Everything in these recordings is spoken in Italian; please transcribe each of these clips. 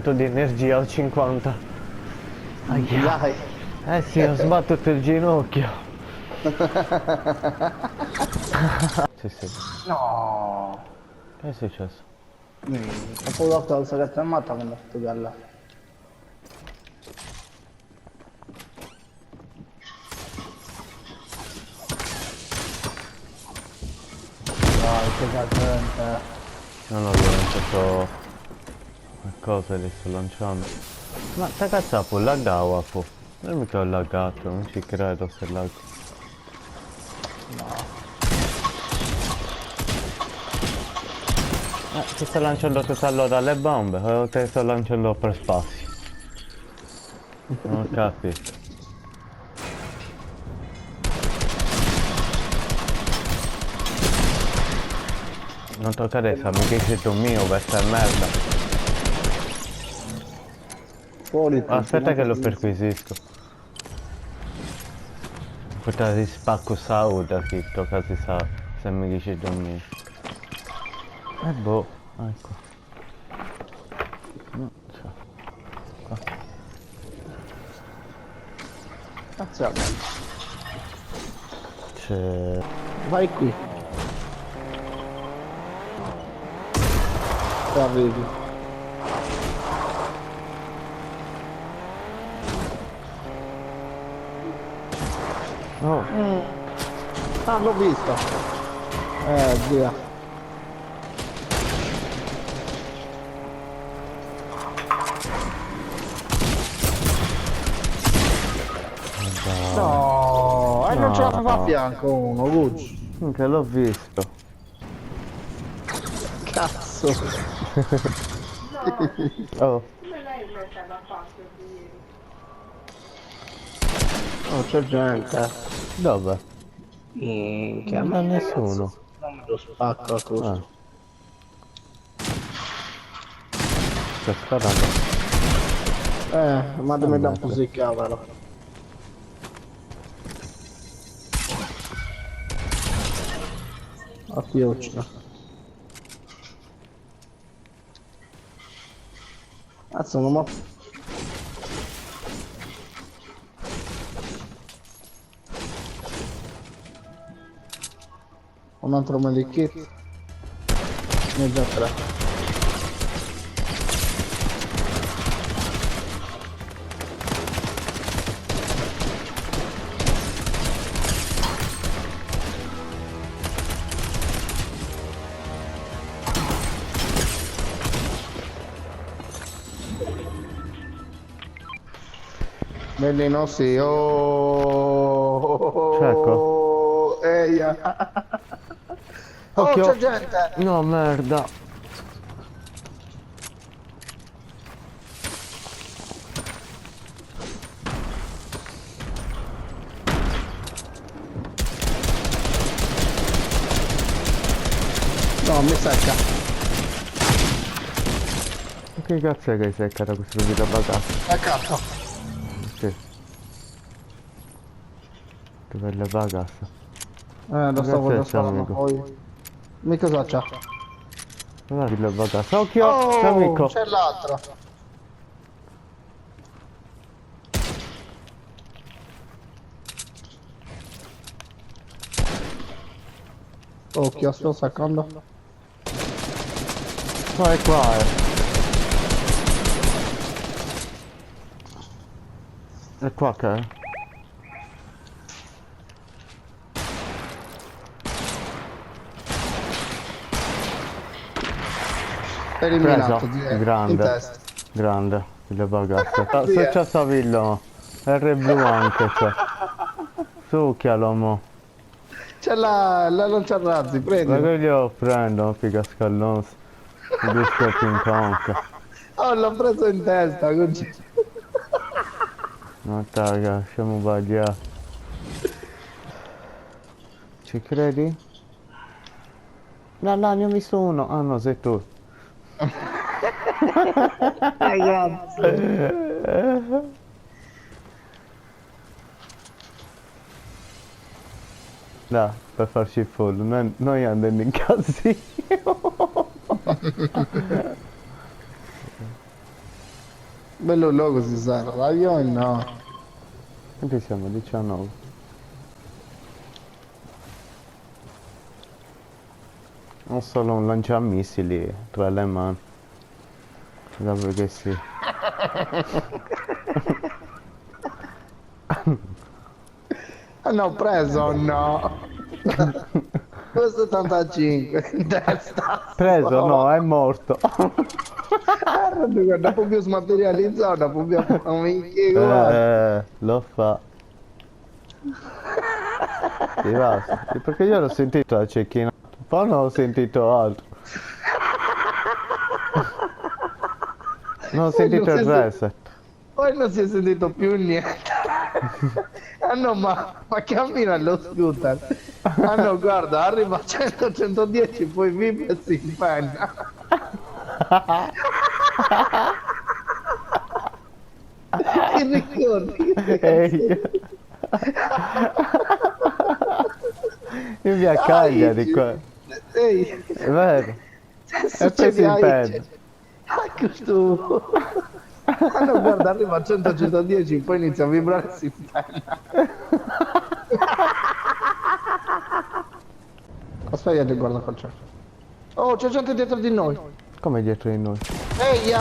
100% di energia o 50. Aia. Dai. Eh sì, ho sbattuto il ginocchio. Sì, sì. No. Che è successo? Dopo l'occhio alza che ti ammazza quando sto là. Dai, che gente. Non ho lanciato qualcosa li sto lanciando. Ma sta cazzapo laggava po'. Non mica ho laggato, non ci credo se laggo. No. Ti sto lanciando tutta allora le bombe o te sto lanciando per spazio? Non ho capito. Non toccare essa, mica sei tu mio, questa merda. Fuori tutti, Aspetta non che lo così. perquisisco. Portare di spacco sauda che tocca si sa se mi dice tu mio. Boh, ecco. No, cioè. Cazzo. C'è... Vai qui. Te arrivi. Oh, Ah, l'ho visto. Via. No, e non ce la fa a no, fianco uno, Gucci. che l'ho visto. Cazzo. Oh, Come lei mette la password di ieri? Non c'è gente. dove? Minchia, Non ma c'è che cazzo? nessuno. Non me lo spacco a Ah, questo. sto sparando. Ma mi dà un po' di cavolo. A fiocina. Cazzo, non ho... Un altro medikit. Ne ho già tre. Bellino sì, Cieco? oh, eia. Oh, Occhio! c'è gente! No, merda! No, mi secca. Che cazzo è che hai seccato questo video bagato? Seccato. Sì, dove le bagasse? Lo Che stavo cazzo è già sto sparando amico? poi. Mi cosa c'ha? Guarda le bagasse. Occhio! Oh, L'amico! c'è l'altro. Occhio, sto secondo. Qua è qua, È qua che è? Eliminato, Preso? in Grande. testa. Grande. Le bagasse. Se Via. c'è Savillo. R blu anche c'è. Succhialo mo. C'è la lanciarazzi, Ma prendilo. che glielo prendo, figa scallosa. Il disco ping pong. Oh, l'ho preso in testa, così. Ma taga, siamo sbagliati. Ci credi? No, no, ne ho visto uno. Ah no, sei tu. Ragazzi. No, per farci il follo, noi andiamo in casino. Bello logo si sa, l'avione no. Quanti siamo? 19. Ho solo un lanciamissili tra le mani. Dopo che sì. Hanno preso no. 275 in testa. Preso? No, è morto. Dopo più smaterializzato, dopo più minchia guarda. Lo fa. Ti va? Perché io l'ho sentito a cecchinato, poi non ho sentito altro. Non ho sentito il reset. Poi non si è sentito più niente. Ah no, ma cammina allo scooter. Ah no, guarda, arriva a 100-110, poi vibra e si impegna. Ti ricordi? Ehi. Io mi accaglia di qua. Ehi, È vero. se E poi si succede impegna. ecco tu. Ah no, guarda, arriva a 100-110, poi inizia a vibrare e si impegna. Aspetta che guarda qua c'è. Oh, c'è gente dietro di noi. Come dietro di noi? Eia!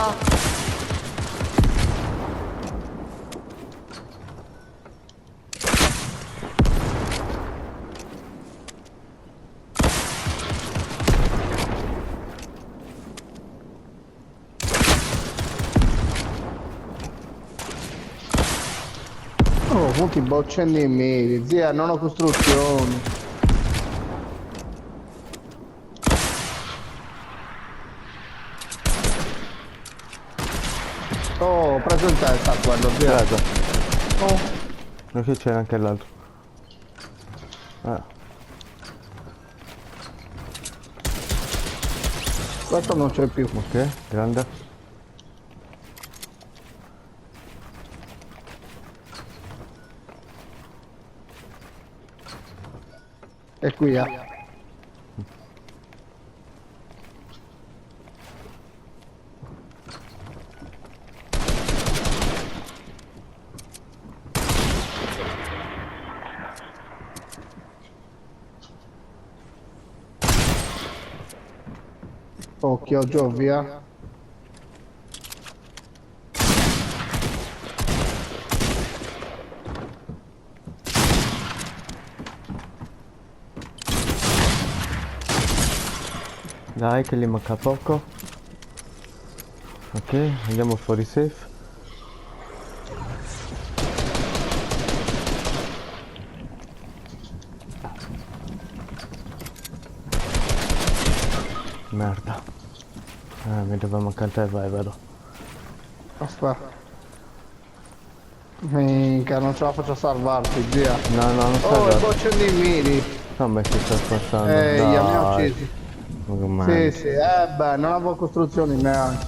Oh, molti bocciandi in medi, zia, non ho costruzioni. Oh, ho preso in testa quello, zia. Preso. Oh, Ma qui c'era anche l'altro. questo non c'è più. Ok, grande. È qui, eh. Occhio, giù, via. Dai che gli manca poco. Ok, andiamo fuori safe. Merda. Mi deve mancare te, vai, vero? Aspetta. Minchia, non ce la faccio a salvarti, zia. No, no, non Oh, serve. il boccio di miri. Come ci sta passando? Ehi, mi ha Dai. uccisi. Ma che Sì, male. sì, beh, non avevo costruzioni neanche.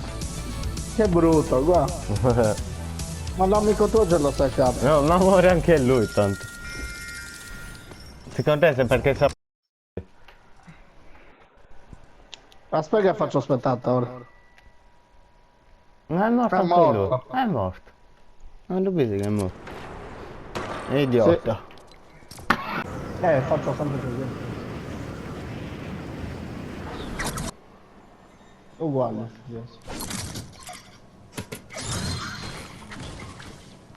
Che brutto, guarda. Ma l'amico tuo ce l'ho seccato. No, ma muore anche lui tanto. Secondo te se perché sa... Aspetta che faccio spettatore. Ma è morto È anche lui. morto. È morto. Non lo vedi che è morto. È idiota. Faccio sempre così. Uguale. Yes.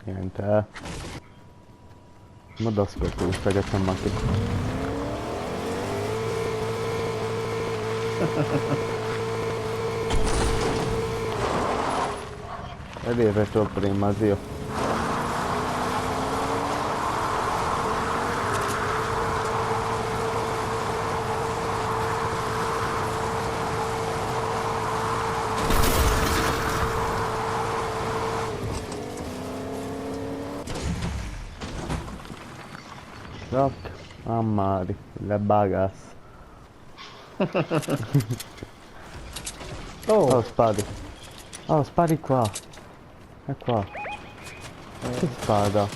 Niente, Ma da aspetto questa cazzo in macchina. Vedi il retro prima, zio. Rock, ammari, le bagas. Oh, spari. Oh, spari qua. È qua. Che spada?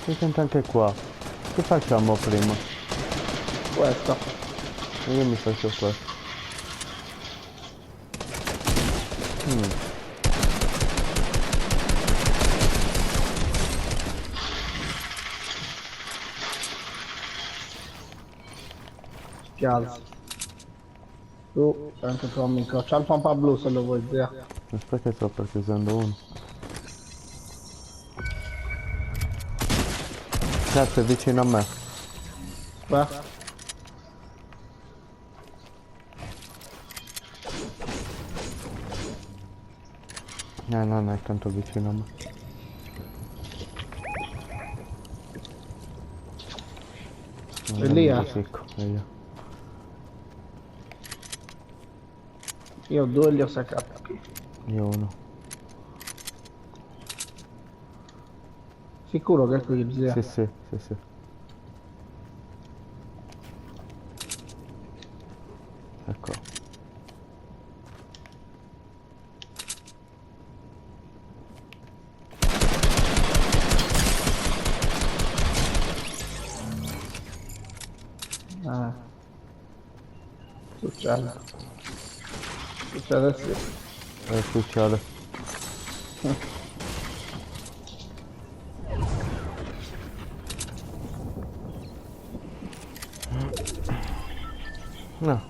Si sente anche qua. Che facciamo prima? Questo. Io mi faccio questo. Ti alzi. Tu, sei anche tuo amico. C'ha il pompa blu se lo vuoi, zia. Aspetta che sto perchiusando uno. Cazzo, è vicino a me. Beh. Non è tanto vicino a me. È lì, Non mi eh. risico, è io. Io 2 li ho saccati qui. Io uno. Sicuro che è qui, zia? Sì, sì, sì, sì. Ecco. Succede. Succede sì. Succede. No,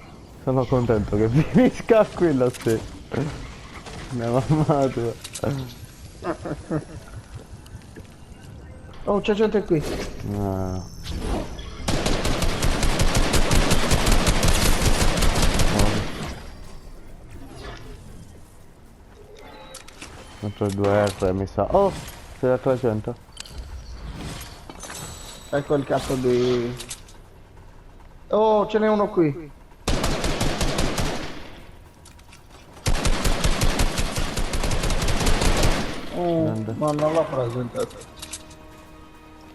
sono contento che finisca qui la sera. Mia mamma tua. Oh, c'è gente qui. No. Contro il 2R mi sa. Oh, c'è la 300. Ecco il cazzo di... Oh, ce n'è uno qui. Grande. Ma non l'ho presentato.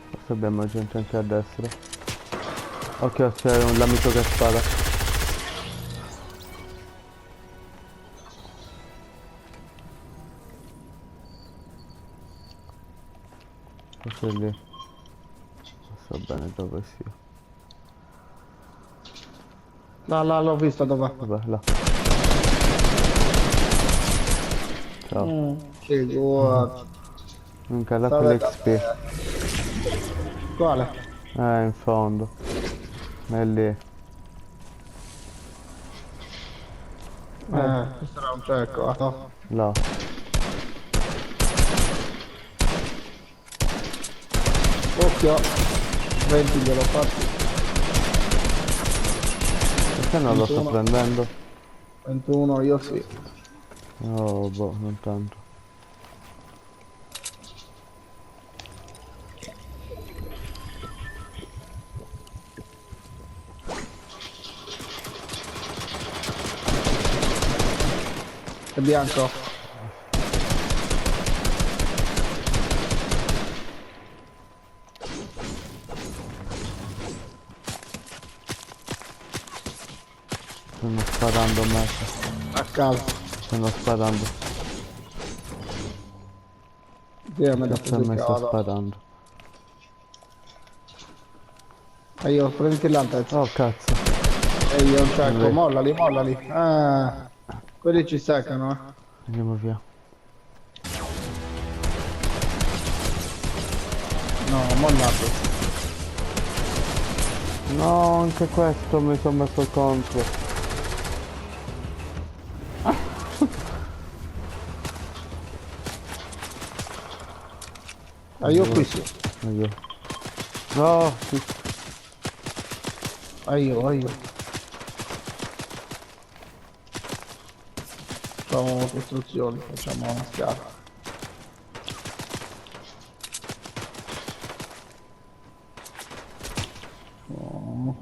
Forse abbiamo gente anche a destra. Occhio, c'è l'amico che spara. Forse è lì. Non so bene dove sia. Là, l'ho visto dov'è. Vabbè, là. Ciao. Figurati. Minchia, là Vabbè, l'XP. Quale? In fondo. È lì. Questo era un cieco, no? Là. Occhio. 20 gliel'ho fatti. Perché non lo sto 21. prendendo? 21, io sì. Oh, boh, non tanto. È bianco. Stanno sparando a me. A caso. Stanno sparando. Dio me da Cazzo, a me sto sparando. E io prendi l'altezza. Oh, cazzo. E io un cieco. Vabbè. Mollali, mollali. Quelli ci seccano, eh. Andiamo via. No, mollato. No, anche questo mi sono messo contro. Io qui sì. Io. No, sì. Io. Facciamo costruzioni, facciamo una scala. Oh.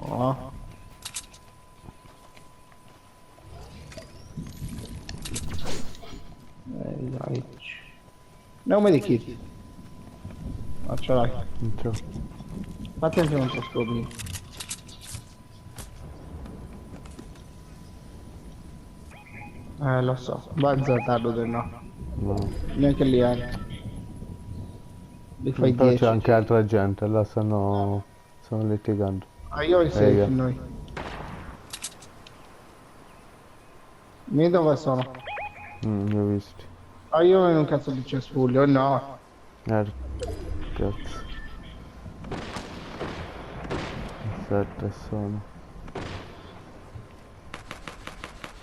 Oh. Dai. No medikit. Ma ce l'hai. Non c'ho. Fatti anche un altro scopri. Lo so. Vai azzardarlo del no. No. Neanche lì, Li fai Però 10. c'è anche altra gente, là stanno litigando. Io ho il safe io. noi. Mi dove sono? Li ho visti. Ah, io in un cazzo di cespuglio, no. Cazzo. 7 sono.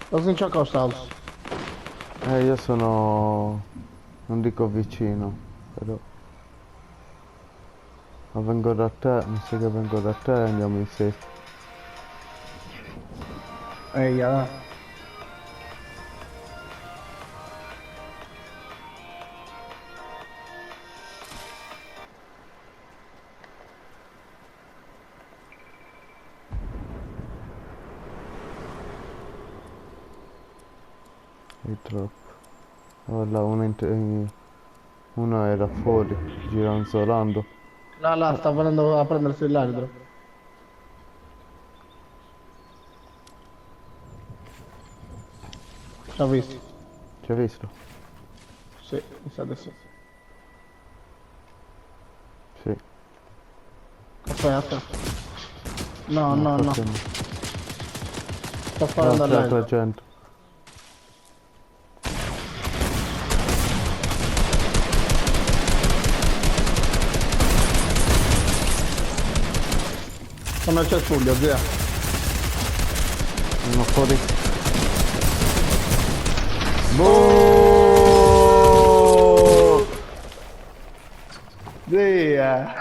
Cosa in Choco House? Io sono... non dico vicino, però... Ma vengo da te, mi sa che vengo da te e andiamo in safe. Ehi, ah. È troppo. Guarda, uno era fuori, gironzolando. Là, sta venendo a prendersi l'arbitro. Ci ho visto. Ci hai visto? Sì, mi sa di sì. Sì. Aspetta. No, no, no. forse no. Sto sparando C'è altra all'altro. gente. Sono al cespuglio, zia. Uno fuori. Boh! Zia.